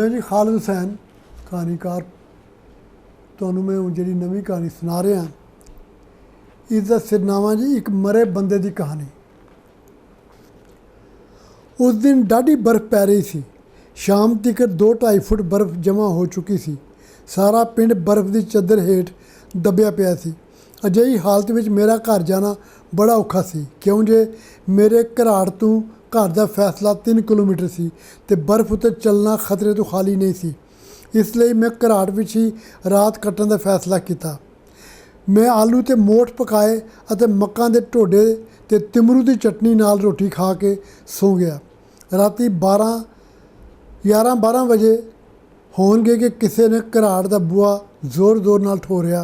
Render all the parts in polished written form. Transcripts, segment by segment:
मैं जी खालिद हुसैन कहानीकार ਤੁਹਾਨੂੰ मैं जी नवी कहानी सुना रहा। इसका सिरनामा जी एक मरे बंदे की कहानी। उस दिन डाढ़ी बर्फ पै रही सी। शाम तक 2-2.5 फुट बर्फ जमा हो चुकी सी। सारा पिंड बर्फ की चादर हेठ दबिया पिया सी। अजिही हालत में मेरा घर जाना बड़ा औखा सी, क्यों जे मेरे घराड़ तो घर का फैसला 3 किलोमीटर सी ते बर्फ उत्ते चलना खतरे तो खाली नहीं सी। इसलिए मैं घराड़ विच ही रात कट्टण का फैसला किया। मैं आलू ते मोठ पकाए अते मक्कां दे ढोडे ते तिमरू की चटनी नाल रोटी खा के सौ गया। राती 11-12 बजे होणगे कि किसी ने घराड़ का बूआ जोर जोर नाल ठोरिया।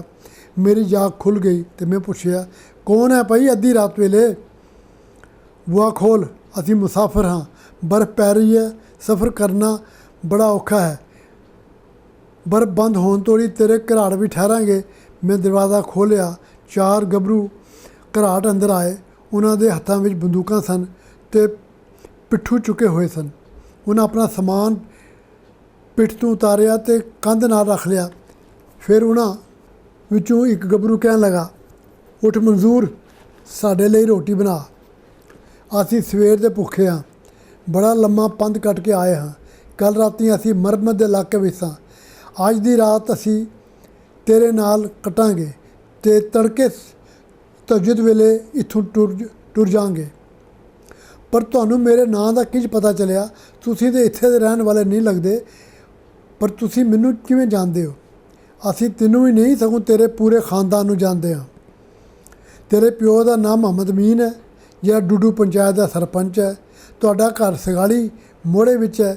मेरी जाग खुल गई तो मैं पूछया, कौन है भाई अद्धी रात वेले? बूआ खोल, असी मुसाफिर हाँ, बर्फ पै रही है, सफ़र करना बड़ा औखा है। बर्फ बंद होने तोड़ी तेरे घराड़ भी ठहरांगे। मैं दरवाज़ा खोलिया। 4 गभरू घराट अंदर आए। उन्होंने हत्थों में बंदूकां सन ते पिट्ठू चुके हुए सन। उन्हें अपना समान पिठ तो उतारिया तो कंध नाल रख लिया। फिर उन्होंने विचों एक गभरू कहन लगा, उठ मंजूर, साडे लई रोटी बना, असी सवेर दे भुखे हाँ, बड़ा लम्मा पंध कट के आए हाँ। कल राती असी मरमत के इलाके विच सां। अज दी रात असी तेरे नाल कटांगे ते तड़के तहज्जुद वेले इत्थों टुर जांगे। पर तुहानूं मेरे नां दा किंज पता चलिया? तुसीं ते इत्थे दे रहण वाले नहीं लगदे, पर तुसीं मैनूं किवें जाणदे हो? असी तैनूं ही नहीं सगों तेरे पूरे खानदान नूं जाणदे हां। तेरे प्यो का नाम मोहम्मद अमीन है, जिहड़ा डुडू पंचायत का सरपंच है। तुहाडा घर सगाली मोड़े विच है।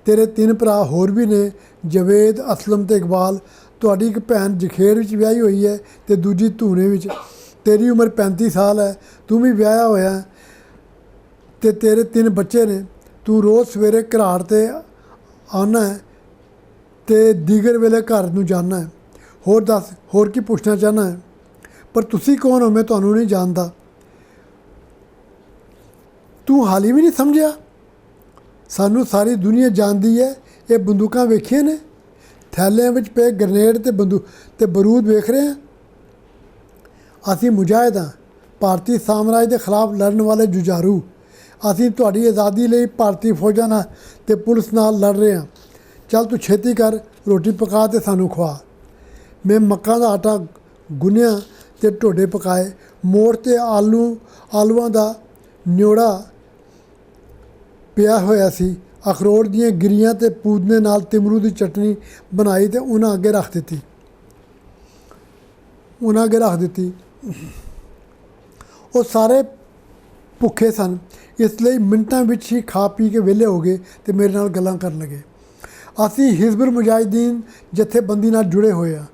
तेरे 3 भरा होर भी ने, जवेद, असलम ते इकबाल। तुहाडी एक भैन जखेड़ विच विआही हुई है ते दूजी धूने विच। तेरी उम्र 35 साल है, तू भी विआहया होया है ते तेरे 3 बच्चे ने। तू रोज़ सवेरे घराड़ ते आना है ते दीगर वेले घर नूं जाना है। होर दस, होर की पुछना चाहना है? पर तुसी कौन हो? मैं तुहानूं नहीं जानदा। तू हाली भी नहीं समझिया? सानू सारी दुनिया जानती है। ये बंदूकां वेखिया ने, थैलियां विच पे ग्रनेड ते बरूद वेख रहे हैं। असी मुजाहिद हाँ, भारतीय साम्राज के खिलाफ लड़न वाले जुझारू। असी तुहाडी आज़ादी लई भारतीय फौजां नाल ते पुलिस नाल लड़ रहे हैं। चल तू छेती कर, रोटी पका ते सानू खवा। मैं मक्कां दा आटा गुन्निया ते ढोडे पकाए। मोठ ते आलूआं दा न्योड़ा पिया होया सी। अखरोट दियां गिरियां ते पूदने नाल तिमरू की चटनी बनाई ते उन्हें अगे रख दिती। वो सारे भुखे सन, इसलिए मिनटां विच ही खा पी के वेले हो गए ते मेरे नाल गल्लां करन लगे। असी हिजबुल मुजाहिदीन जथेबंदी नाल जुड़े हुए हाँ।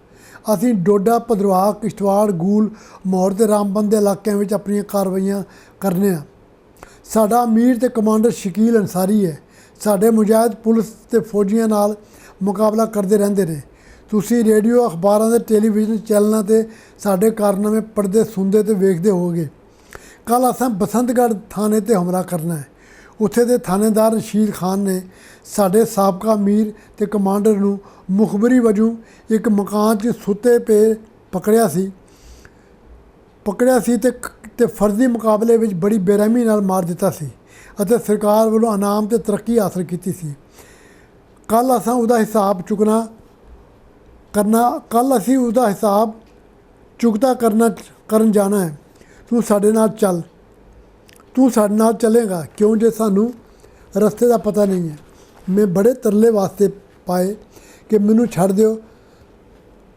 असी डोडा, भद्रवाह, किश्तवाड़, गूल, महौर ते रामबन के इलाकों में अपनी कार्रवाइयां करने आ। साडा अमीर ते कमांडर शकील अंसारी है। साडे मुजाहिद पुलिस ते फौजियां नाल मुकाबला करते रहंदे ने। तुसी रेडियो, अखबारां ते टेलीविजन चैनलों ते साडे कारनामे पढ़दे, सुनदे ते वेखदे होगे। कल असां बसंतगढ़ थाने ते हमला करना है। उत्थे दे थानेदार रशीद खान ने साडे साबका अमीर ते कमांडर नूं मुखबरी वजों एक मकान 'च सुत्ते पे पकड़िया सी ते फर्जी मुकाबले विच बड़ी बेरहमी नाल मार दिता सी अते सरकार वालों इनाम ते तरक्की हासिल की सी। कल असां उहदा हिसाब चुकता करन जाना है। तू साडे नाल चल, तू साडे नाल चलेगा, क्यों जे सानू रस्ते का पता नहीं है। मैं बड़े तरले वास्ते पाए कि मैनू छड़ दिओ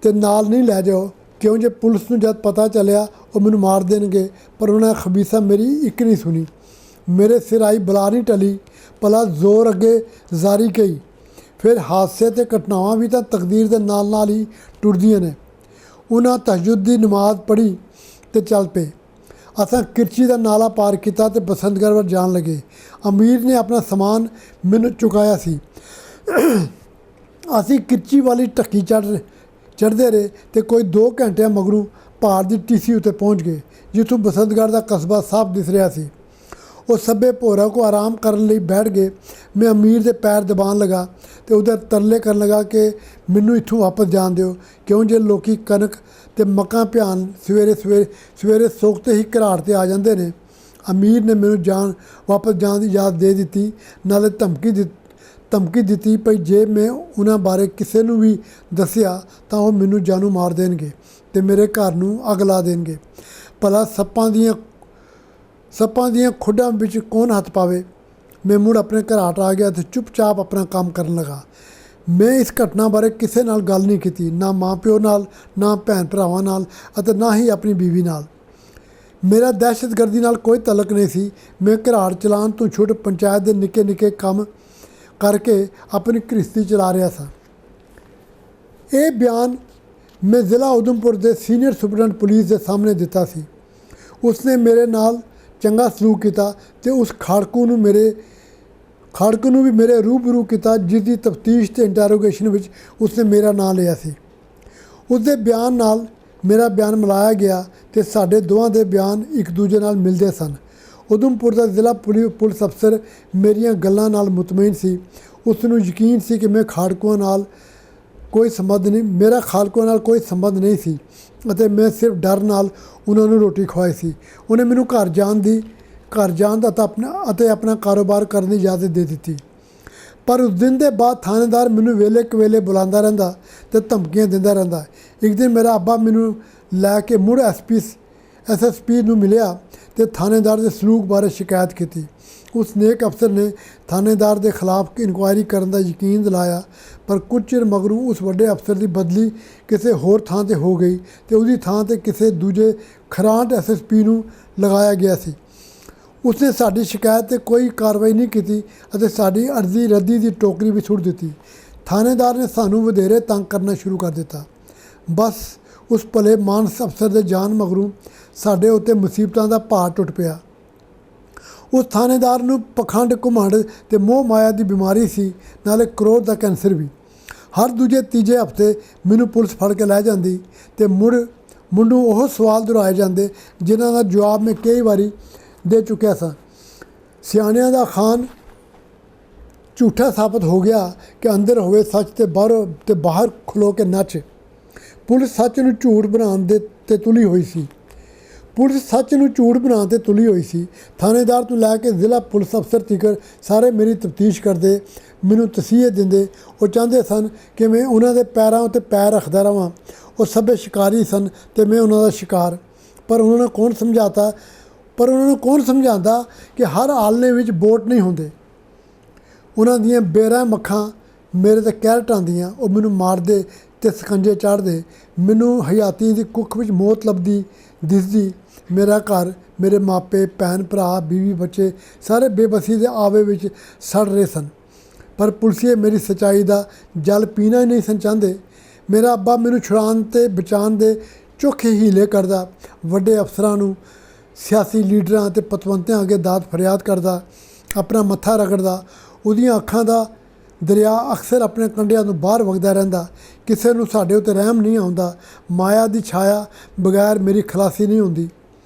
ते नाल नहीं लै जाओ, क्यों जे पुलिस नूं जद पता चलिया वो मैनू मार देणगे। पर उन्हें खबीसा मेरी एक नहीं सुनी। मेरे सिर आई बला नहीं टली, भला जोर अगे जारी गई। फिर हादसे ते घटनावां भी तो तकदीर के नाल नाल ही टुरदियां ने। उन्हें तहज्जुद की नमाज पढ़ी ते चल पे। असां किरची का नाला पार किया ते बसंतगढ़ वल जान लगे। अमीर ने अपना समान मैनू चुकाया सी। असी किरची वाली ढक्की चढ़ते रहे तो कोई 2 घंटे मगरों पहाड़ की टीसी उत्ते पहुँच गए, जिथों बसंतगढ़ का कस्बा साफ दिस रहा सी। ਉਹ ਸਭੇ ਭੋਰਾ ਕੋ ਆਰਾਮ ਕਰਨ ਲਈ ਬੈਠ ਗਏ। ਮੈਂ ਅਮੀਰ ਦੇ ਪੈਰ ਦਬਾਉਣ ਲਗਾ ਤੇ ਉਹਦੇ ਤਰਲੇ ਕਰਨ ਲਗਾ ਕਿ ਮੈਨੂੰ ਇੱਥੋਂ ਵਾਪਸ ਜਾਣ ਦਿਓ, ਕਿਉਂ ਜੇ ਲੋਕੀ ਕਣਕ ਤੇ ਮੱਕਾਂ ਭਿਆਨ ਸਵੇਰੇ ਸੋਕਤੇ ਹੀ ਘਰਾਟ 'ਤੇ ਆ ਜਾਂਦੇ ਨੇ। ਅਮੀਰ ਨੇ ਮੈਨੂੰ ਵਾਪਸ ਜਾਣ ਦੀ ਇਜਾਜ਼ਤ ਦੇ ਦਿੱਤੀ, ਨਾਲੇ ਧਮਕੀ ਦਿੱਤੀ ਭਈ ਜੇ ਮੈਂ ਉਹਨਾਂ ਬਾਰੇ ਕਿਸੇ ਨੂੰ ਵੀ ਦੱਸਿਆ ਤਾਂ ਉਹ ਮੈਨੂੰ ਜਾਨੋਂ ਮਾਰ ਦੇਣਗੇ ਤੇ ਮੇਰੇ ਘਰ ਨੂੰ ਅੱਗ ਲਾ ਦੇਣਗੇ। ਭਲਾ ਸੱਪਾਂ ਦੀਆਂ ਖੁੱਡਾਂ ਵਿੱਚ ਕੌਣ ਹੱਥ ਪਾਵੇ। ਮੈਂ ਮੁੜ ਆਪਣੇ ਘਰਾਟ ਆ ਗਿਆ ਤੇ ਚੁੱਪਚਾਪ ਆਪਣਾ ਕੰਮ ਕਰਨ ਲਗਾ। ਮੈਂ ਇਸ ਘਟਨਾ ਬਾਰੇ ਕਿਸੇ ਨਾਲ ਗੱਲ ਨਹੀਂ ਕੀਤੀ, ਨਾ ਮਾਂ ਪਿਓ ਨਾਲ, ਨਾ ਭੈਣ ਭਰਾਵਾਂ ਨਾਲ ਅਤੇ ਨਾ ਹੀ ਆਪਣੀ ਬੀਵੀ ਨਾਲ। ਮੇਰਾ ਦਹਿਸ਼ਤਗਰਦੀ ਨਾਲ ਕੋਈ ਤਲਕ ਨਹੀਂ ਸੀ। ਮੈਂ ਘਰਾਟ ਚਲਾਉਣ ਤੋਂ ਛੁੱਟ ਪੰਚਾਇਤ ਦੇ ਨਿੱਕੇ ਨਿੱਕੇ ਕੰਮ ਕਰਕੇ ਆਪਣੀ ਗ੍ਰਸਤੀ ਚਲਾ ਰਿਹਾ ਸਾਂ। ਇਹ ਬਿਆਨ ਮੈਂ ਜ਼ਿਲ੍ਹਾ ਉਧਮਪੁਰ ਦੇ ਸੀਨੀਅਰ ਸੁਪਰਡੈਂਟ ਪੁਲਿਸ ਦੇ ਸਾਹਮਣੇ ਦਿੱਤਾ ਸੀ। ਉਸਨੇ ਮੇਰੇ ਨਾਲ ਚੰਗਾ ਸਲੂਕ ਕੀਤਾ ਤੇ ਉਸ ਖਾੜਕੂ ਨੂੰ ਵੀ ਮੇਰੇ ਰੂਬਰੂ ਕੀਤਾ, ਜਿਸ ਦੀ ਤਫਤੀਸ਼ ਤੇ ਇੰਟਰੋਗੇਸ਼ਨ ਵਿੱਚ ਉਸਨੇ ਮੇਰਾ ਨਾਂ ਲਿਆ ਸੀ। ਉਸਦੇ ਬਿਆਨ ਨਾਲ ਮੇਰਾ ਬਿਆਨ ਮਿਲਾਇਆ ਗਿਆ ਤੇ ਸਾਡੇ ਦੋਵਾਂ ਦੇ ਬਿਆਨ ਇੱਕ ਦੂਜੇ ਨਾਲ ਮਿਲਦੇ ਸਨ। ਉਧਮਪੁਰ ਦਾ ਜ਼ਿਲ੍ਹਾ ਪੁਲਿਸ ਅਫਸਰ ਮੇਰੀਆਂ ਗੱਲਾਂ ਨਾਲ ਮੁਤਮਈਨ ਸੀ। ਉਸ ਨੂੰ ਯਕੀਨ ਸੀ ਕਿ ਮੇਰਾ ਖਾੜਕੂਆਂ ਨਾਲ ਕੋਈ ਸੰਬੰਧ ਨਹੀਂ ਸੀ ਅਤੇ ਮੈਂ ਸਿਰਫ ਡਰ ਨਾਲ ਉਹਨਾਂ ਨੂੰ ਰੋਟੀ ਖਵਾਈ ਸੀ। ਉਹਨੇ ਮੈਨੂੰ ਘਰ ਜਾਣ ਦਾ ਅਤੇ ਆਪਣਾ ਕਾਰੋਬਾਰ ਕਰਨ ਦੀ ਇਜਾਜ਼ਤ ਦੇ ਦਿੱਤੀ। ਪਰ ਉਸ ਦਿਨ ਦੇ ਬਾਅਦ ਥਾਣੇਦਾਰ ਮੈਨੂੰ ਵੇਲੇ ਕਵੇਲੇ ਬੁਲਾਉਂਦਾ ਰਹਿੰਦਾ ਤੇ ਧਮਕੀਆਂ ਦਿੰਦਾ ਰਹਿੰਦਾ। ਇੱਕ ਦਿਨ ਮੇਰਾ ਅੱਬਾ ਮੈਨੂੰ ਲੈ ਕੇ ਮੁੜ SSP ਨੂੰ ਮਿਲਿਆ ਤੇ ਥਾਣੇਦਾਰ ਦੇ ਸਲੂਕ ਬਾਰੇ ਸ਼ਿਕਾਇਤ ਕੀਤੀ। ਉਸ ਨੇਕ ਅਫਸਰ ਨੇ ਥਾਣੇਦਾਰ ਦੇ ਖਿਲਾਫ ਇਨਕੁਆਇਰੀ ਕਰਨ ਦਾ ਯਕੀਨ ਦਿਲਾਇਆ, ਪਰ ਕੁਝ ਚਿਰ ਮਗਰੋਂ ਉਸ ਵੱਡੇ ਅਫਸਰ ਦੀ ਬਦਲੀ ਕਿਸੇ ਹੋਰ ਥਾਂ 'ਤੇ ਹੋ ਗਈ ਤੇ ਉਹਦੀ ਥਾਂ 'ਤੇ ਕਿਸੇ ਦੂਜੇ ਖਰਾਂਟ SSP ਨੂੰ ਲਗਾਇਆ ਗਿਆ ਸੀ। ਉਸਨੇ ਸਾਡੀ ਸ਼ਿਕਾਇਤ 'ਤੇ ਕੋਈ ਕਾਰਵਾਈ ਨਹੀਂ ਕੀਤੀ ਅਤੇ ਸਾਡੀ ਅਰਜ਼ੀ ਰੱਦੀ ਦੀ ਟੋਕਰੀ ਵੀ ਸੁੱਟ ਦਿੱਤੀ। ਥਾਣੇਦਾਰ ਨੇ ਸਾਨੂੰ ਵਧੇਰੇ ਤੰਗ ਕਰਨਾ ਸ਼ੁਰੂ ਕਰ ਦਿੱਤਾ। ਬਸ ਉਸ ਭਲੇ ਮਾਨਸ ਅਫਸਰ ਦੇ ਜਾਣ ਮਗਰੋਂ ਸਾਡੇ ਉੱਤੇ ਮੁਸੀਬਤਾਂ ਦਾ ਭਾਰ ਟੁੱਟ ਪਿਆ। ਉਸ ਥਾਣੇਦਾਰ ਨੂੰ ਪਖੰਡ, ਘੁਮੰਡ ਤੇ ਮੋਹ ਮਾਇਆ ਦੀ ਬਿਮਾਰੀ ਸੀ, ਨਾਲੇ ਕਰੋਧ ਦਾ ਕੈਂਸਰ ਵੀ। ਹਰ ਦੂਜੇ ਤੀਜੇ ਹਫ਼ਤੇ ਮੈਨੂੰ ਪੁਲਿਸ ਫੜ ਕੇ ਲੈ ਜਾਂਦੀ ਤੇ ਮੁੰਡੂ ਉਹ ਸਵਾਲ ਦੁਹਰਾਏ ਜਾਂਦੇ ਜਿਨ੍ਹਾਂ ਦਾ ਜਵਾਬ ਮੈਂ ਕਈ ਵਾਰੀ ਦੇ ਚੁੱਕਿਆ ਸਾਂ। ਸਿਆਣਿਆਂ ਦਾ ਖਾਨ ਝੂਠਾ ਸਾਬਤ ਹੋ ਗਿਆ ਕਿ ਅੰਦਰ ਹੋਵੇ ਸੱਚ ਤੇ ਬਾਹਰ ਖਲੋ ਕੇ ਨੱਚ। ਪੁਲਿਸ ਸੱਚ ਨੂੰ ਝੂਠ ਬਣਾਉਣ ਤੇ ਤੁਲੀ ਹੋਈ ਸੀ। ਥਾਣੇਦਾਰ ਤੋਂ ਲੈ ਕੇ ਜ਼ਿਲ੍ਹਾ ਪੁਲਿਸ ਅਫਸਰ ਤੀਕਰ ਸਾਰੇ ਮੇਰੀ ਤਫਤੀਸ਼ ਕਰਦੇ, ਮੈਨੂੰ ਤਸੀਹੇ ਦਿੰਦੇ। ਉਹ ਚਾਹੁੰਦੇ ਸਨ ਕਿ ਮੈਂ ਉਹਨਾਂ ਦੇ ਪੈਰਾਂ ਉੱਤੇ ਪੈਰ ਰੱਖਦਾ ਰਹਾਂ। ਉਹ ਸਭੇ ਸ਼ਿਕਾਰੀ ਸਨ ਤੇ ਮੈਂ ਉਹਨਾਂ ਦਾ ਸ਼ਿਕਾਰ। ਪਰ ਉਹਨਾਂ ਨੂੰ ਕੌਣ ਸਮਝਾਉਂਦਾ ਕਿ ਹਰ ਆਲਣੇ ਵਿੱਚ ਬੋਟ ਨਹੀਂ ਹੁੰਦੇ। ਉਹਨਾਂ ਦੀਆਂ ਬੇਰਹਿਮ ਅੱਖਾਂ ਮੇਰੇ 'ਤੇ ਕਹਿਰ ਢਾਉਂਦੀਆਂ। ਉਹ ਮੈਨੂੰ ਮਾਰਦੇ ਤੇ ਸਕੰਜੇ ਚਾੜ੍ਹਦੇ। ਮੈਨੂੰ ਹਯਾਤੀ ਦੀ ਕੁੱਖ ਵਿੱਚ ਮੌਤ ਲੱਭਦੀ ਦਿਸਦੀ। ਮੇਰਾ ਘਰ, ਮੇਰੇ ਮਾਪੇ, ਭੈਣ ਭਰਾ, ਬੀਵੀ, ਬੱਚੇ ਸਾਰੇ ਬੇਬਸੀ ਦੇ ਆਵੇ ਵਿੱਚ ਸੜ ਰਹੇ ਸਨ। ਪਰ ਪੁਲਿਸੀਏ ਮੇਰੀ ਸੱਚਾਈ ਦਾ ਜਲ ਪੀਣਾ ਹੀ ਨਹੀਂ ਸਨ ਚਾਹੁੰਦੇ। ਮੇਰਾ ਅੱਬਾ ਮੈਨੂੰ ਛੁਡਾਉਣ ਤੇ ਬਚਾਉਣ ਦੇ ਚੋਖੇ ਹੀਲੇ ਕਰਦਾ। ਵੱਡੇ ਅਫਸਰਾਂ ਨੂੰ, ਸਿਆਸੀ ਲੀਡਰਾਂ ਅਤੇ ਪਤਵੰਤਿਆਂ ਅੱਗੇ ਦਾਦ ਫਰਿਆਦ ਕਰਦਾ, ਆਪਣਾ ਮੱਥਾ ਰਗੜਦਾ। ਉਹਦੀਆਂ ਅੱਖਾਂ ਦਾ ਦਰਿਆ ਅਕਸਰ ਆਪਣੇ ਕੰਢਿਆਂ ਤੋਂ ਬਾਹਰ ਵਗਦਾ ਰਹਿੰਦਾ। ਕਿਸੇ ਨੂੰ ਸਾਡੇ ਉੱਤੇ ਰਹਿਮ ਨਹੀਂ ਆਉਂਦਾ। ਮਾਇਆ ਦੀ ਛਾਇਆ ਬਗੈਰ ਮੇਰੀ ਖਲਾਸੀ ਨਹੀਂ ਹੁੰਦੀ।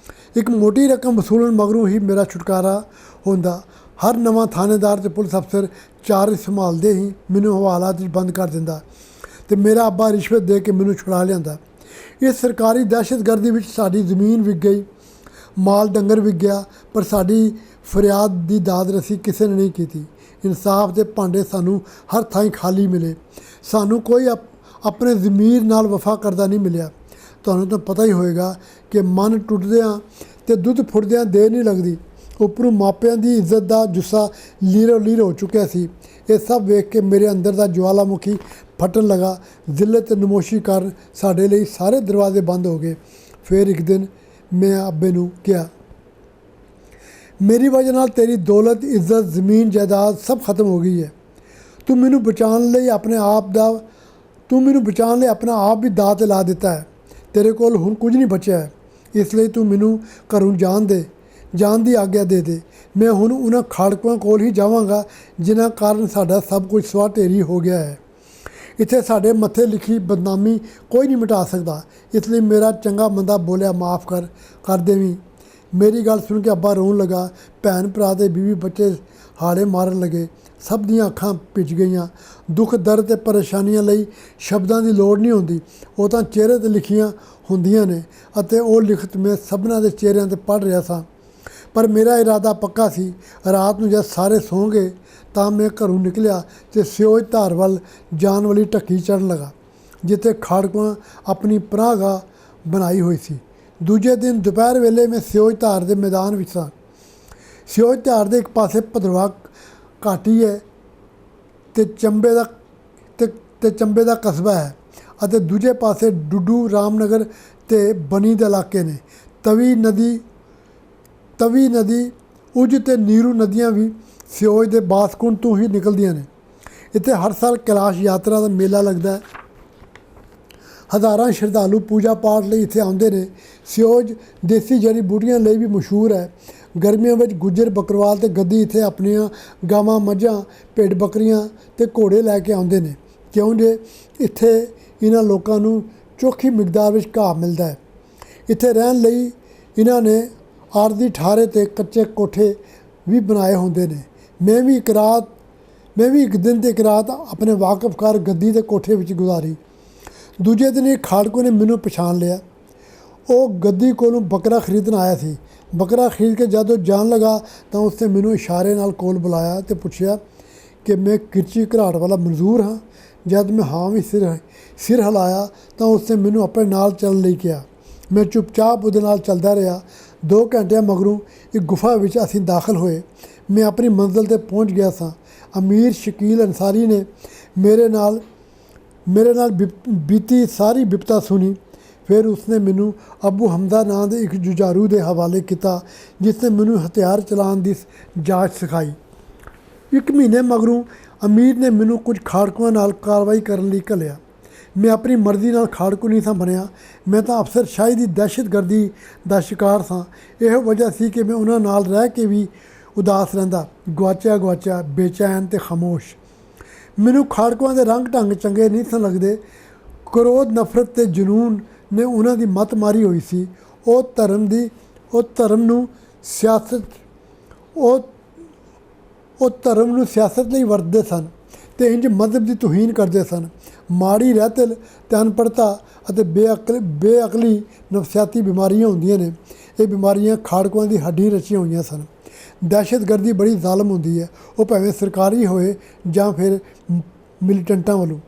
ਇੱਕ ਮੋਟੀ ਰਕਮ ਵਸੂਲਣ ਮਗਰੋਂ ਹੀ ਮੇਰਾ ਛੁਟਕਾਰਾ ਹੁੰਦਾ। ਹਰ ਨਵਾਂ ਥਾਣੇਦਾਰ ਤੇ ਪੁਲਿਸ ਅਫਸਰ ਚਾਰਜ ਸੰਭਾਲਦੇ ਹੀ ਮੈਨੂੰ ਹਵਾਲਾਤ ਵਿੱਚ ਬੰਦ ਕਰ ਦਿੰਦਾ ਤੇ ਮੇਰਾ ਅੱਬਾ ਰਿਸ਼ਵਤ ਦੇ ਕੇ ਮੈਨੂੰ ਛੁਡਾ ਲਿਆਂਦਾ। ਇਸ ਸਰਕਾਰੀ ਦਹਿਸ਼ਤਗਰਦੀ ਵਿੱਚ ਸਾਡੀ ਜ਼ਮੀਨ ਵਿਕ ਗਈ, ਮਾਲ ਡੰਗਰ ਵਿਕ ਗਿਆ, ਪਰ ਸਾਡੀ ਫਰਿਆਦ ਦੀ ਦਾਦ ਰਸੀ ਕਿਸੇ ਨੇ ਨਹੀਂ ਕੀਤੀ। ਇਨਸਾਫ ਦੇ ਭਾਂਡੇ ਸਾਨੂੰ ਹਰ ਥਾਈਂ ਖਾਲੀ ਮਿਲੇ। ਸਾਨੂੰ ਕੋਈ ਆਪਣੇ ਜ਼ਮੀਰ ਨਾਲ ਵਫਾ ਕਰਦਾ ਨਹੀਂ ਮਿਲਿਆ। ਤੁਹਾਨੂੰ ਤਾਂ ਪਤਾ ਹੀ ਹੋਏਗਾ ਕਿ ਮਨ ਟੁੱਟਦਿਆਂ ਤੇ ਦੁੱਧ ਫੁੱਟਦਿਆਂ ਦੇਰ ਨਹੀਂ ਲੱਗਦੀ। ਉੱਪਰੋਂ ਮਾਪਿਆਂ ਦੀ ਇੱਜ਼ਤ ਦਾ ਜੁੱਸਾ ਲੀਰੋ ਲੀਰ ਹੋ ਚੁੱਕਿਆ ਸੀ। ਇਹ ਸਭ ਵੇਖ ਕੇ ਮੇਰੇ ਅੰਦਰ ਦਾ ਜਵਾਲਾਮੁਖੀ ਫਟਣ ਲਗਾ। ਜ਼ਿਲਤ ਤੇ ਨਮੋਸ਼ੀ ਕਾਰਨ ਸਾਡੇ ਲਈ ਸਾਰੇ ਦਰਵਾਜ਼ੇ ਬੰਦ ਹੋ ਗਏ। ਫਿਰ ਇੱਕ ਦਿਨ ਮੈਂ ਅੱਬੇ ਨੂੰ ਕਿਹਾ, ਮੇਰੀ ਵਜ੍ਹਾ ਨਾਲ ਤੇਰੀ ਦੌਲਤ, ਇੱਜ਼ਤ, ਜ਼ਮੀਨ, ਜਾਇਦਾਦ ਸਭ ਖਤਮ ਹੋ ਗਈ ਹੈ। ਤੂੰ ਮੈਨੂੰ ਬਚਾਉਣ ਲਈ ਆਪਣਾ ਆਪ ਵੀ ਦਾਅ 'ਤੇ ਲਾ ਦਿੱਤਾ ਹੈ। ਤੇਰੇ ਕੋਲ ਹੁਣ ਕੁਝ ਨਹੀਂ ਬਚਿਆ ਹੈ। ਇਸ ਲਈ ਤੂੰ ਮੈਨੂੰ ਘਰੋਂ ਜਾਣ ਦੀ ਆਗਿਆ ਦੇ। ਮੈਂ ਹੁਣ ਉਹਨਾਂ ਖਾੜਕੂਆਂ ਕੋਲ ਹੀ ਜਾਵਾਂਗਾ ਜਿਨ੍ਹਾਂ ਕਾਰਨ ਸਾਡਾ ਸਭ ਕੁਝ ਸਵਾਹ ਢੇਰੀ ਹੋ ਗਿਆ ਹੈ। ਇੱਥੇ ਸਾਡੇ ਮੱਥੇ ਲਿਖੀ ਬਦਨਾਮੀ ਕੋਈ ਨਹੀਂ ਮਿਟਾ ਸਕਦਾ। ਇਸ ਲਈ ਮੇਰਾ ਚੰਗਾ ਮੰਦਾ ਬੋਲਿਆ ਮਾਫ਼ ਕਰ ਦੇਵੀਂ। मेरी गल सुन के अब्बा रोन लगा। भैन भरा ते बीवी बच्चे हाड़े मारन लगे। सब दियां अखां भिज गईयां। दुख दर्द ते परेशानियां लई शब्दां दी लोड़ नहीं होंदी, ਉਹ ਤਾਂ ਚਿਹਰੇ ਤੇ ਲਿਖੀਆਂ ਹੁੰਦੀਆਂ ਨੇ ਅਤੇ ਉਹ ਲਿਖਤ ਮੈਂ ਸਭਨਾਂ ਦੇ ਚਿਹਰਿਆਂ ਤੇ ਪੜ੍ਹ ਰਿਹਾ ਸਾਂ। ਪਰ ਮੇਰਾ ਇਰਾਦਾ ਪੱਕਾ ਸੀ। ਰਾਤ ਨੂੰ ਜਦ ਸਾਰੇ ਸੌਂ ਗਏ ਤਾਂ ਮੈਂ ਘਰੋਂ ਨਿਕਲਿਆ ਤੇ ਸਿਓਜ ਧਾਰ ਵੱਲ ਜਾਣ ਵਾਲੀ ਢੱਕੀ ਚੜ੍ਹਨ ਲਗਾ, ਜਿੱਥੇ ਖਾੜਕੂਆਂ ਆਪਣੀ ਪਨਾਹਗਾਹ ਬਣਾਈ ਹੋਈ ਸੀ। ਦੂਜੇ ਦਿਨ ਦੁਪਹਿਰ ਵੇਲੇ ਮੈਂ ਸਿਓਜ ਧਾਰ ਦੇ ਮੈਦਾਨ ਵਿੱਚ ਸਾਂ। ਸਿਓਜ ਧਾਰ ਦੇ ਇੱਕ ਪਾਸੇ ਭਦਰਵਾਹ ਘਾਟੀ ਹੈ ਤੇ ਚੰਬੇ ਦਾ ਕਸਬਾ ਹੈ ਅਤੇ ਦੂਜੇ ਪਾਸੇ ਡੁੱਡੂ, ਰਾਮਨਗਰ ਤੇ ਬਨੀ ਦੇ ਇਲਾਕੇ ਨੇ। ਤਵੀ ਨਦੀ, ਉਜ ਤੇ ਨੀਰੂ ਨਦੀਆਂ ਵੀ ਸਿਓਜ ਦੇ ਬਾਸਕੁੰਡ ਤੋਂ ਹੀ ਨਿਕਲਦੀਆਂ ਨੇ। ਇੱਥੇ ਹਰ ਸਾਲ ਕੈਲਾਸ਼ ਯਾਤਰਾ ਦਾ ਮੇਲਾ ਲੱਗਦਾ ਹੈ। ਹਜ਼ਾਰਾਂ ਸ਼ਰਧਾਲੂ ਪੂਜਾ ਪਾਠ ਲਈ ਇੱਥੇ ਆਉਂਦੇ ਨੇ। ਸਿਓਜ ਦੇਸੀ ਜੜੀ ਬੂਟੀਆਂ ਲਈ ਵੀ ਮਸ਼ਹੂਰ ਹੈ। ਗਰਮੀਆਂ ਵਿੱਚ ਗੁੱਜਰ, ਬੱਕਰਵਾਲ ਤੇ ਗੱਦੀ ਇੱਥੇ ਆਪਣੀਆਂ ਗਾਵਾਂ, ਮੱਝਾਂ, ਭੇਡ ਬੱਕਰੀਆਂ ਤੇ ਘੋੜੇ ਲੈ ਕੇ ਆਉਂਦੇ ਨੇ, ਕਿਉਂ ਜੇ ਇੱਥੇ ਇਹਨਾਂ ਲੋਕਾਂ ਨੂੰ ਚੋਖੀ ਮਿਕਦਾਰ ਵਿੱਚ ਘਾਹ ਮਿਲਦਾ ਹੈ। ਇੱਥੇ ਰਹਿਣ ਲਈ ਇਹਨਾਂ ਨੇ ਆਰਜ਼ੀ ਠਾਰੇ ਤੇ ਕੱਚੇ ਕੋਠੇ ਵੀ ਬਣਾਏ ਹੁੰਦੇ ਨੇ। ਮੈਂ ਵੀ ਇੱਕ ਦਿਨ ਤੇ ਇੱਕ ਰਾਤ ਆਪਣੇ ਵਾਕਫਕਾਰ ਗੱਦੀ ਦੇ ਕੋਠੇ ਵਿੱਚ ਗੁਜ਼ਾਰੀ। ਦੂਜੇ ਦਿਨ ਇੱਕ ਖਾੜਕੂ ਨੇ ਮੈਨੂੰ ਪਛਾਣ ਲਿਆ। ਉਹ ਗੱਦੀ ਕੋਲੋਂ ਬੱਕਰਾ ਖਰੀਦਣ ਆਇਆ ਸੀ। ਬੱਕਰਾ ਖਰੀਦ ਕੇ ਜਦੋਂ ਜਾਣ ਲਗਾ ਤਾਂ ਉਸਨੇ ਮੈਨੂੰ ਇਸ਼ਾਰੇ ਨਾਲ ਕੋਲ ਬੁਲਾਇਆ ਤੇ ਪੁੱਛਿਆ ਕਿ ਮੈਂ ਕਿਰਚੀ ਘਰਾਟ ਵਾਲਾ ਮਨਜ਼ੂਰ ਹਾਂ। ਜਦ ਮੈਂ ਹਾਂ ਵੀ ਸਿਰ ਹਿਲਾਇਆ ਤਾਂ ਉਸਨੇ ਮੈਨੂੰ ਆਪਣੇ ਨਾਲ ਚੱਲਣ ਲਈ ਕਿਹਾ। ਮੈਂ ਚੁੱਪਚਾਪ ਉਹਦੇ ਨਾਲ ਚੱਲਦਾ ਰਿਹਾ। 2 ਘੰਟਿਆਂ ਮਗਰੋਂ ਇੱਕ ਗੁਫਾ ਵਿੱਚ ਅਸੀਂ ਦਾਖਲ ਹੋਏ। ਮੈਂ ਆਪਣੀ ਮੰਜ਼ਿਲ 'ਤੇ ਪਹੁੰਚ ਗਿਆ ਸਾਂ। ਅਮੀਰ ਸ਼ਕੀਲ ਅੰਸਾਰੀ ਨੇ ਮੇਰੇ ਨਾਲ ਬੀਤੀ ਸਾਰੀ ਬਿਪਤਾ ਸੁਣੀ। ਫਿਰ ਉਸਨੇ ਮੈਨੂੰ ਅਬੂ ਹਮਜ਼ਾ ਨਾਂ ਦੇ ਇੱਕ ਜੁਝਾਰੂ ਦੇ ਹਵਾਲੇ ਕੀਤਾ, ਜਿਸ ਨੇ ਮੈਨੂੰ ਹਥਿਆਰ ਚਲਾਉਣ ਦੀ ਜਾਚ ਸਿਖਾਈ। 1 ਮਹੀਨੇ ਮਗਰੋਂ ਅਮੀਰ ਨੇ ਮੈਨੂੰ ਕੁਝ ਖਾੜਕੂਆਂ ਨਾਲ ਕਾਰਵਾਈ ਕਰਨ ਲਈ ਘੱਲਿਆ। ਮੈਂ ਆਪਣੀ ਮਰਜ਼ੀ ਨਾਲ ਖਾੜਕੂ ਨਹੀਂ ਸਾਂ ਬਣਿਆ। ਮੈਂ ਤਾਂ ਅਫਸਰਸ਼ਾਹੀ ਦੀ ਦਹਿਸ਼ਤਗਰਦੀ ਦਾ ਸ਼ਿਕਾਰ ਸਾਂ। ਇਹੋ ਵਜ੍ਹਾ ਸੀ ਕਿ ਮੈਂ ਉਹਨਾਂ ਨਾਲ ਰਹਿ ਕੇ ਵੀ ਉਦਾਸ ਰਹਿੰਦਾ, ਗੁਆਚਿਆ, ਬੇਚੈਨ ਤੇ ਖਾਮੋਸ਼। ਮੈਨੂੰ ਖਾੜਕੂਆਂ ਦੇ ਰੰਗ ਢੰਗ ਚੰਗੇ ਨਹੀਂ ਸਨ ਲੱਗਦੇ। ਕ੍ਰੋਧ, ਨਫ਼ਰਤ ਤੇ ਜਨੂਨ ਨੇ ਉਹਨਾਂ ਦੀ ਮੱਤ ਮਾਰੀ ਹੋਈ ਸੀ। ਉਹ ਧਰਮ ਨੂੰ ਸਿਆਸਤ ਲਈ ਵਰਤਦੇ ਸਨ ਤੇ ਇੰਜ ਮਜ਼ਹਬ ਦੀ ਤੋਹੀਨ ਕਰਦੇ ਸਨ। ਮਾੜੀ ਰਹਿਤਲ ਤੇ ਅਨਪੜ੍ਹਤਾ ਅਤੇ ਬੇਅਕਲੀ ਨਫਸਿਆਤੀ ਬਿਮਾਰੀਆਂ ਹੁੰਦੀਆਂ ਨੇ। ਇਹ ਬਿਮਾਰੀਆਂ ਖਾੜਕੂਆਂ ਦੀ ਹੱਡੀ ਰਚੀਆਂ ਹੋਈਆਂ ਸਨ। ਦਹਿਸ਼ਤਗਰਦੀ ਬੜੀ ਜ਼ਾਲਮ ਹੁੰਦੀ ਹੈ, ਉਹ ਭਾਵੇਂ ਸਰਕਾਰੀ ਹੋਏ ਜਾਂ ਫਿਰ ਮਿਲੀਟੈਂਟਾਂ ਵੱਲੋਂ।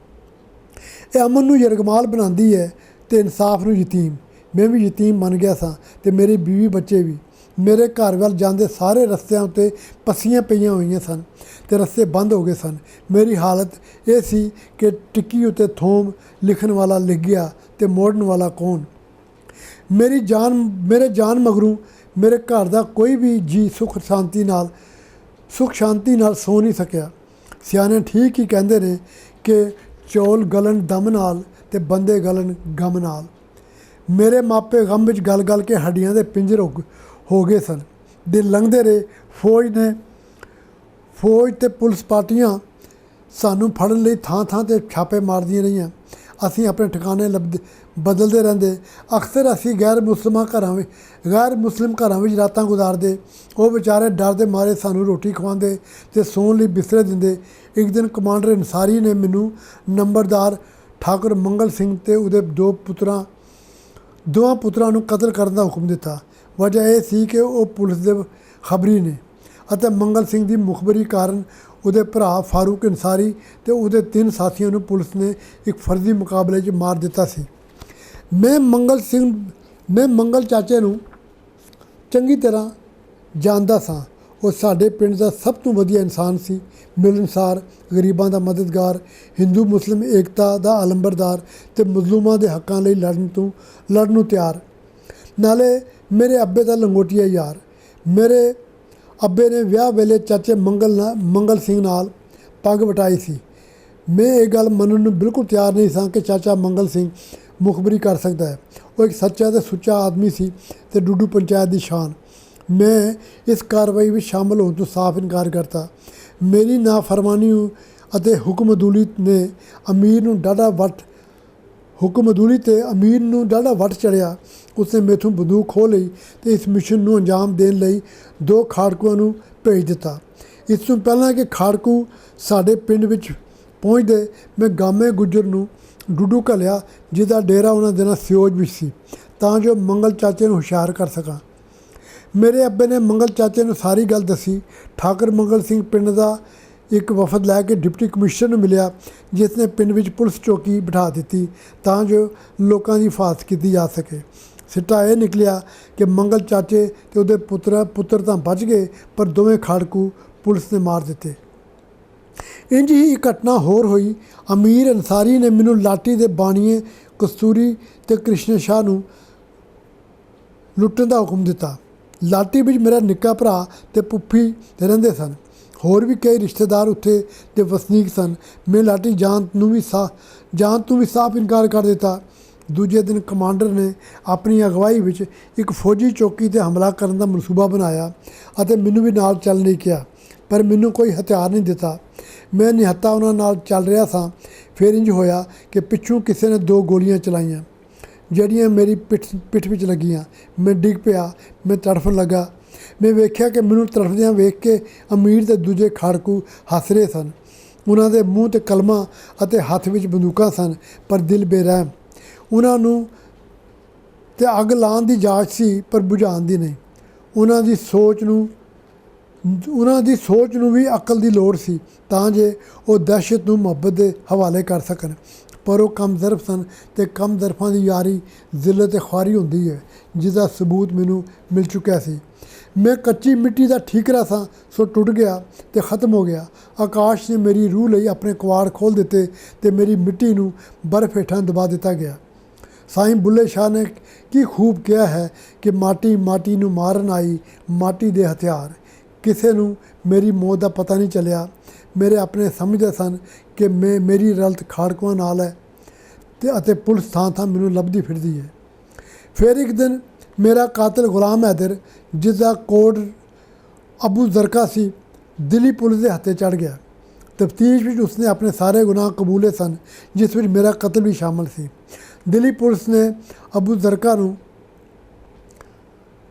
ਇਹ ਅਮਨ ਨੂੰ ਯਰਗਮਾਲ ਬਣਾਉਂਦੀ ਹੈ ਤੇ ਇਨਸਾਫ ਨੂੰ ਯਤੀਮ। ਮੈਂ ਵੀ ਯਤੀਮ ਬਣ ਗਿਆ ਸਾਂ ਤੇ ਮੇਰੀ ਬੀਵੀ ਬੱਚੇ ਵੀ। ਮੇਰੇ ਘਰ ਵੱਲ ਜਾਂਦੇ ਸਾਰੇ ਰਸਤਿਆਂ ਉੱਤੇ ਪੱਸੀਆਂ ਪਈਆਂ ਹੋਈਆਂ ਸਨ ਤੇ ਰਸਤੇ ਬੰਦ ਹੋ ਗਏ ਸਨ। ਮੇਰੀ ਹਾਲਤ ਇਹ ਸੀ ਕਿ ਟਿੱਕੀ ਉੱਤੇ ਥੋਮ ਲਿਖਣ ਵਾਲਾ ਲਿਖ ਗਿਆ ਤੇ ਮੋੜਨ ਵਾਲਾ ਕੌਣ। ਮੇਰੇ ਜਾਨ ਮਗਰੋਂ ਮੇਰੇ ਘਰ ਦਾ ਕੋਈ ਵੀ ਜੀ ਸੁੱਖ ਸ਼ਾਂਤੀ ਨਾਲ ਸੌ ਨਹੀਂ ਸਕਿਆ। ਸਿਆਣੇ ਠੀਕ ਹੀ ਕਹਿੰਦੇ ਨੇ ਕਿ ਚੌਲ ਗਲਣ ਦਮ ਨਾਲ ਤੇ ਬੰਦੇ ਗਲਣ ਗਮ ਨਾਲ। ਮੇਰੇ ਮਾਪੇ ਗਮ ਵਿੱਚ ਗਲ ਕੇ ਹੱਡੀਆਂ ਦੇ ਪਿੰਜਰ ਹੋ ਗਏ ਸਨ। ਦਿਨ ਲੰਘਦੇ ਰਹੇ। ਫੌਜ ਤੇ ਪੁਲਿਸ ਪਾਰਟੀਆਂ ਸਾਨੂੰ ਫੜਨ ਲਈ ਥਾਂ ਤੇ ਛਾਪੇ ਮਾਰਦੀਆਂ ਰਹੀਆਂ। ਅਸੀਂ ਆਪਣੇ ਠਿਕਾਣੇ ਬਦਲਦੇ ਰਹਿੰਦੇ। ਅਕਸਰ ਅਸੀਂ ਗੈਰ ਮੁਸਲਿਮ ਘਰਾਂ ਵਿੱਚ ਰਾਤਾਂ ਗੁਜ਼ਾਰਦੇ। ਉਹ ਵਿਚਾਰੇ ਡਰ ਦੇ ਮਾਰੇ ਸਾਨੂੰ ਰੋਟੀ ਖਵਾਉਂਦੇ ਤੇ ਸੌਣ ਲਈ ਬਿਸਤਰੇ ਦਿੰਦੇ। ਇੱਕ ਦਿਨ ਕਮਾਂਡਰ ਅੰਸਾਰੀ ਨੇ ਮੈਨੂੰ ਨੰਬਰਦਾਰ ਠਾਕੁਰ ਮੰਗਲ ਸਿੰਘ ਤੇ ਉਹਦੇ ਦੋਵਾਂ ਪੁੱਤਰਾਂ ਨੂੰ ਕਤਲ ਕਰਨ ਦਾ ਹੁਕਮ ਦਿੱਤਾ। ਵਜ੍ਹਾ ਇਹ ਸੀ ਕਿ ਉਹ ਪੁਲਿਸ ਦੇ ਖਬਰੀ ਨੇ ਅਤੇ ਮੰਗਲ ਸਿੰਘ ਦੀ ਮੁਖਬਰੀ ਕਾਰਨ ਉਹਦੇ ਭਰਾ ਫਾਰੂਕ ਅੰਸਾਰੀ ਤੇ ਉਹਦੇ 3 ਸਾਥੀਆਂ ਨੂੰ ਪੁਲਿਸ ਨੇ ਇੱਕ ਫਰਜ਼ੀ ਮੁਕਾਬਲੇ 'ਚ ਮਾਰ ਦਿੱਤਾ ਸੀ। ਮੈਂ ਮੰਗਲ ਚਾਚੇ ਨੂੰ ਚੰਗੀ ਤਰ੍ਹਾਂ ਜਾਣਦਾ ਸਾਂ। ਉਹ ਸਾਡੇ ਪਿੰਡ ਦਾ ਸਭ ਤੋਂ ਵਧੀਆ ਇਨਸਾਨ ਸੀ। ਮਿਲਣਸਾਰ, ਗਰੀਬਾਂ ਦਾ ਮਦਦਗਾਰ, ਹਿੰਦੂ ਮੁਸਲਿਮ ਏਕਤਾ ਦਾ ਅਲੰਬਰਦਾਰ ਤੇ ਮਜ਼ਲੂਮਾਂ ਦੇ ਹੱਕਾਂ ਲਈ ਲੜਨ ਨੂੰ ਤਿਆਰ। ਨਾਲੇ ਮੇਰੇ ਅੱਬੇ ਦਾ ਲੰਗੋਟੀਆ ਯਾਰ। ਮੇਰੇ ਅੱਬੇ ਨੇ ਵਿਆਹ ਵੇਲੇ ਚਾਚੇ ਮੰਗਲ ਸਿੰਘ ਨਾਲ ਪੱਗ ਵਟਾਈ ਸੀ। ਮੈਂ ਇਹ ਗੱਲ ਮੰਨਣ ਨੂੰ ਬਿਲਕੁਲ ਤਿਆਰ ਨਹੀਂ ਸਾਂ ਕਿ ਚਾਚਾ ਮੰਗਲ ਸਿੰਘ ਮੁਖਬਰੀ ਕਰ ਸਕਦਾ ਹੈ। ਉਹ ਇੱਕ ਸੱਚਾ ਤੇ ਸੁੱਚਾ ਆਦਮੀ ਸੀ ਤੇ ਡੁੱਡੂ ਪੰਚਾਇਤ ਦੀ ਸ਼ਾਨ। ਮੈਂ ਇਸ ਕਾਰਵਾਈ ਵਿੱਚ ਸ਼ਾਮਲ ਹੋਣ ਤੋਂ ਸਾਫ਼ ਇਨਕਾਰ ਕਰਤਾ। ਮੇਰੀ ਨਾਫਰਮਾਨੀ ਅਤੇ ਹੁਕਮਦੂਲੀ ਨੇ ਅਮੀਰ ਨੂੰ ਡਾਢਾ ਵੱਟ हुक्म अदूली ते अमीर नूं डाढ़ा वट चढ़िया। उसने मेथों बंदूक खोह लई ते इस मिशन नूं अंजाम देण लई 2 खाड़कुआं नूं भेज दिता। इस ਤੋਂ ਪਹਿਲਾਂ कि खाड़कू साडे पिंड विच पहुँचदे मैं गामे गुज्जर नूं डुडू घल्लिया, जिसदा डेरा उन्हां दिनां सियोज विच सी, तां जो मंगल चाचे नूं हुशियार कर सकां। मेरे अब्बे ने मंगल चाचे नूं सारी गल दसी। ठाकर मंगल सिंह पिंड दा एक वफद लैके डिप्टी कमिश्नर नूं मिलिया, जिसने पिंड विच पुलिस चौकी बिठा दित्ती तां जो लोकां दी हिफाजत कीती जा सके। सिट्टा यह निकलिया कि मंगल चाचे ते उहदे पुत्तर तां बच गए, पर दोवें खाड़कू पुलिस ने मार दिते। इंज ही एक घटना होर हुई। अमीर अंसारी ने मैनू लाटी दे बाणीए कस्तूरी ते कृष्ण शाह नूं लुट्टण दा हुक्म दिता। लाटी विच मेरा निक्का भरा ते पुप्पी रहिंदे सन। होर भी कई रिश्तेदार उत्थे दे वसनीक सन। मैं लाटी जान तों भी साफ इनकार कर दिता। दूजे दिन कमांडर ने अपनी अगवाई विच एक फौजी चौकी ते हमला करन दा मनसूबा बनाया अते मैनू भी नाल चल नहीं किया, पर मैनू कोई हथियार नहीं दिता। मैं निहत्ता उन्हां नाल चल रहा सां। फिर इंज होया कि पिछों किसी ने 2 गोलियां चलाईयां, ਜਿਹੜੀਆਂ मेरी पिठ विच लगियां। मैं डिग पिया। मैं तड़फन लगा। मैं वेख्या कि मैनू तड़फदियां वेख के अमीर ते दूजे खाड़कू हस रहे सन। उन्हां दे मूँह ते कलमां अते हत्थ विच बंदूकां सन, पर दिल बेरहम। उन्हां नूं ते अग लाउण दी जाच सी, पर बुझाउण दी नहीं। उन्हां दी सोच नूं भी अकल दी लोड़ सी, तां जे ਉਹ दहशत नूं मुहब्बत दे हवाले कर सकन। पर ਉਹ कमज़रफ सन ते कमज़रफां दी यारी जिल्लत ते ख्वारी हुंदी है, जिसदा सबूत मैनू मिल चुकिया सी। मैं कच्ची मिट्टी दा ठीकरा सां, सो टुट गया ते ख़त्म हो गया। आकाश ने मेरी रूह लई अपने कवाड़ खोल दिते ते मेरी मिट्टी नूं बर्फ हेठां दबा दिता गया। साईं बुल्ले शाह ने की खूब कहा है कि माटी माटी नूं मारन आई, माटी दे हथियार। किसे नूं मेरी मौत दा पता नहीं चलिया। मेरे अपने समझदे सन कि मेरी रलत खाड़कुआं नाल है ते पुलिस थां थां मैनू लभदी फिरदी है। फिर एक दिन मेरा कातिल गुलाम हैदर, जिसदा कोड अबू जरका सी, दिल्ली पुलिस के हत्थे चढ़ गया। तफ्तीश विच उसने अपने सारे गुनाह कबूले सन, जिस विच मेरा कत्ल भी शामिल सी। दिल्ली पुलिस ने अबू जरका नूं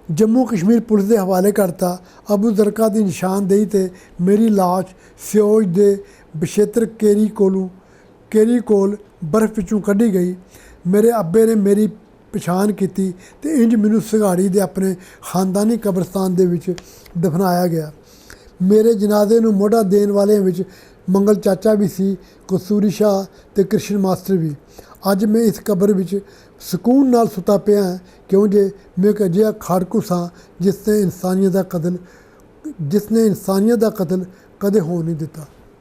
जम्मू कश्मीर पुलिस के हवाले करता। अबू जरका की निशानदेही ते मेरी लाश सियोज के बछेत्र केरी कोल बर्फ विचों कढ़ी गई। मेरे अब्बे ने मेरी पछाण की ते इंज मैनू सगाड़ी दे अपने खानदानी कब्रस्तान दे विच दफनाया गया। मेरे जनाजे नूं मोढ़ा देण वालियां विच मंगल चाचा भी सी, कस्तूरी शाह ते कृष्ण मास्टर भी। अज मैं इस कबर विच ਸਕੂਨ नाल सुता पिया है, क्यों जे मैं एक अजिहा खाड़कू सां जिसने इंसानियत दा कतल कदे होण नहीं दिता।